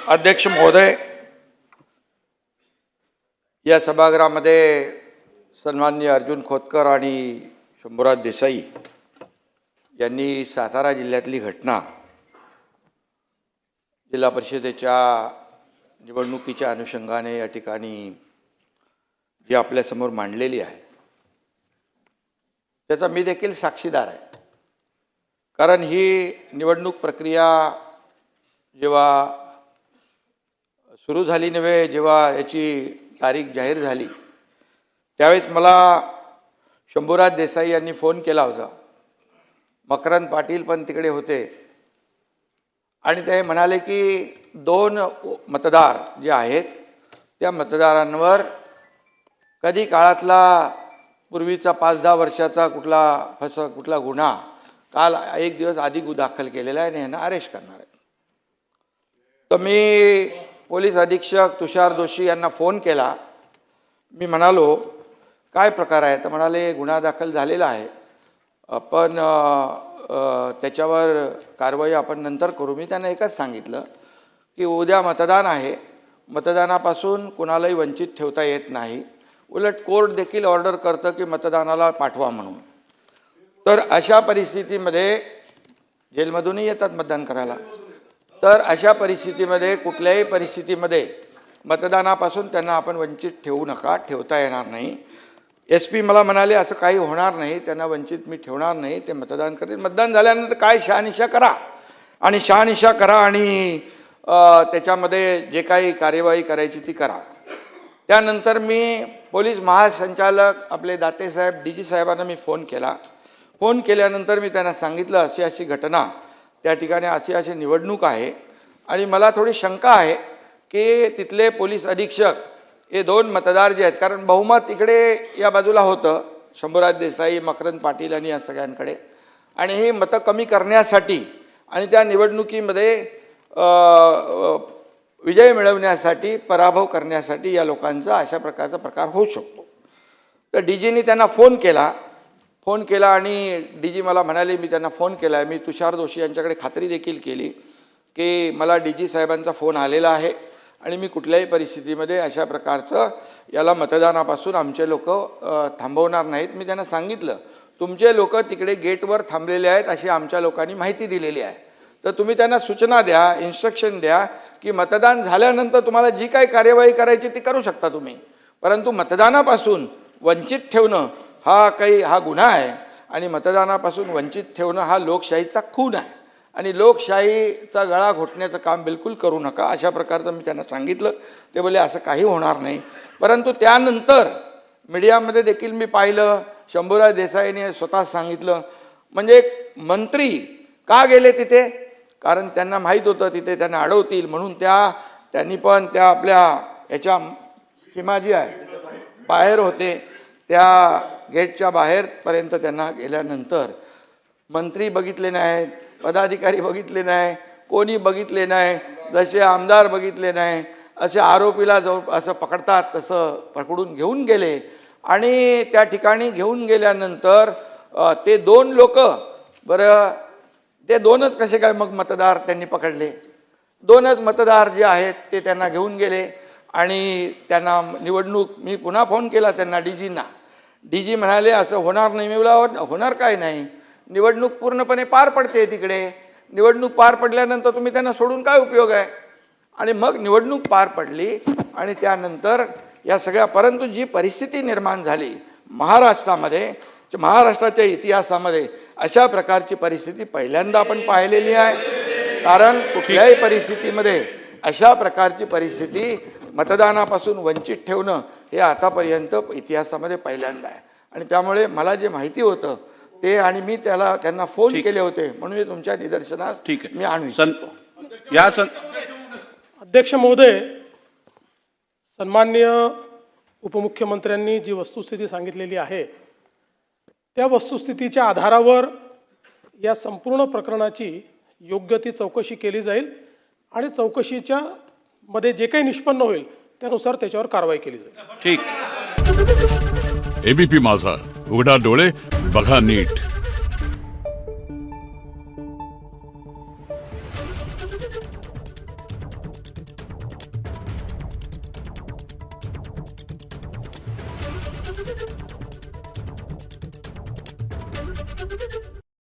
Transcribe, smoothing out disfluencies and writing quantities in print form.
अध्यक्ष महोदय, या सभागृहामध्ये सन्माननीय अर्जुन खोतकर आणि शंभूराज देसाई यांनी सातारा जिल्ह्यातली घटना जिल्हा परिषदेच्या निवडणुकीच्या अनुषंगाने या ठिकाणी जी आपल्यासमोर मांडलेली आहे त्याचा मी देखील साक्षीदार आहे। कारण ही निवडणूक प्रक्रिया जेव्हा सुरू झाली नव्हे, जेव्हा याची तारीख जाहीर झाली त्यावेळेस मला शंभूराज देसाई यांनी फोन केला होता। मकरंद पाटील पण तिकडे होते आणि ते म्हणाले की 2 मतदार जे आहेत त्या मतदारांवर कधी काळातला पूर्वीचा 5-10 वर्षाचा कुठला गुन्हा काल 1 दिवस आधी दाखल केलेला आहे आणि यांना अरेस्ट करणार आहे। तर मी पोलीस अधीक्षक तुषार जोशी यांना फोन केला। मी म्हणालो काय प्रकार आहे? तर म्हणाले गुन्हा दाखल झालेला आहे, पण त्याच्यावर कारवाई आपण नंतर करू। मी त्यांना एकच सांगितलं की उद्या मतदान आहे, मतदानापासून कुणालाही वंचित ठेवता येत नाही। उलट कोर्ट देखील ऑर्डर करतं की मतदानाला पाठवा म्हणून। तर अशा परिस्थितीमध्ये जेलमधूनही येतात मतदान करायला, तर अशा परिस्थितीमध्ये कुठल्याही परिस्थितीमध्ये मतदानापासून त्यांना आपण वंचित ठेवू नका, ठेवता येणार नाही। SP मला म्हणाले असं काही होणार नाही, त्यांना वंचित मी ठेवणार नाही, ते मतदान करतील। मतदान झाल्यानंतर काय शहानिशा करा आणि त्याच्यामध्ये जे काही कार्यवाही करायची ती करा। त्यानंतर मी पोलीस महासंचालक आपले दाते साहेब DG साहेबांना मी फोन केल्यानंतर मी त्यांना सांगितलं अशी घटना त्या ठिकाणी अशी निवडणूक आहे आणि मला थोडी शंका आहे की तिथले पोलीस अधीक्षक हे 2 मतदार जे आहेत, कारण बहुमत इकडे या बाजूला होतं शंभूराज देसाई, मकरंद पाटील आणि या सगळ्यांकडे, आणि हे मतं कमी करण्यासाठी आणि त्या निवडणुकीमध्ये विजय मिळवण्यासाठी पराभव करण्यासाठी या लोकांचा अशा प्रकारचा प्रकार होऊ शकतो। तर DGनी त्यांना फोन केला आणि DG मला म्हणाले, मी त्यांना फोन केला आहे, मी तुषार जोशी यांच्याकडे खात्री देखील केली की मला DG साहेबांचा फोन आलेला आहे आणि मी कुठल्याही परिस्थितीमध्ये अशा प्रकारचं याला मतदानापासून आमचे लोक थांबवणार नाहीत। मी त्यांना सांगितलं तुमचे लोक तिकडे गेटवर थांबलेले आहेत अशी आमच्या लोकांनी माहिती दिलेली आहे, तर तुम्ही त्यांना सूचना द्या, इन्स्ट्रक्शन द्या की मतदान झाल्यानंतर तुम्हाला जी काही कार्यवाही करायची ती करू शकता तुम्ही, परंतु मतदानापासून वंचित ठेवणं हा गुन्हा आहे आणि मतदानापासून वंचित ठेवणं हा लोकशाहीचा खून आहे आणि लोकशाहीचा गळा घोटण्याचं काम बिलकुल करू नका, अशा प्रकारचं मी त्यांना सांगितलं। ते बोलले असं काही होणार नाही। परंतु त्यानंतर मीडियामध्ये देखील मी पाहिलं, शंभूराज देसाईंनी स्वतः सांगितलं, म्हणजे मंत्री का गेले तिथे? कारण त्यांना माहीत होतं तिथे त्यांना अडवतील म्हणून त्यांनी पण त्या आपल्या याच्या सीमा जी आहे बाहेर होते, त्या गेटच्या बाहेरपर्यंत त्यांना गेल्यानंतर मंत्री बघितले नाहीत, पदाधिकारी बघितले नाही, कोणी बघितले नाही, जसे आमदार बघितले नाही, असे आरोपीला असं पकडतात तसं पकडून घेऊन गेले आणि त्या ठिकाणी घेऊन गेल्यानंतर ते 2 लोक, बरं ते 2च कसे काय मग मतदार त्यांनी पकडले? 2च मतदार जे आहेत ते त्यांना घेऊन गेले आणि त्यांना मी पुन्हा फोन केला त्यांना DGंना। DG म्हणाले असं होणार नाही। मी बोलला होणार काय नाही, निवडणूक पूर्णपणे पार पडते तिकडे, निवडणूक पार पडल्यानंतर तुम्ही त्यांना सोडून काय उपयोग आहे? आणि मग निवडणूक पार पडली आणि त्यानंतर या सगळ्या, परंतु जी परिस्थिती निर्माण झाली महाराष्ट्राच्या इतिहासामध्ये अशा प्रकारची परिस्थिती पहिल्यांदा आपण पाहिलेली आहे। कारण कुठल्याही परिस्थितीमध्ये अशा प्रकारची परिस्थिती मतदानापासून वंचित ठेवणं हे आतापर्यंत इतिहासामध्ये पहिल्यांदा आहे आणि त्यामुळे मला जे माहिती होतं ते आणि मी त्यांना फोन केले होते म्हणून मी तुमच्या निदर्शनास मी आणू इच्छितो। अध्यक्ष महोदय, सन्माननीय उपमुख्यमंत्र्यांनी जी वस्तुस्थिती सांगितलेली आहे त्या वस्तुस्थितीच्या आधारावर या संपूर्ण प्रकरणाची योग्य ती चौकशी केली जाईल आणि चौकशीच्या मध्ये जे काही निष्पन्न होईल त्यानुसार त्याच्यावर कारवाई केली जाईल। ठीक। ABP माझा, उघडा डोळे बघा नीट।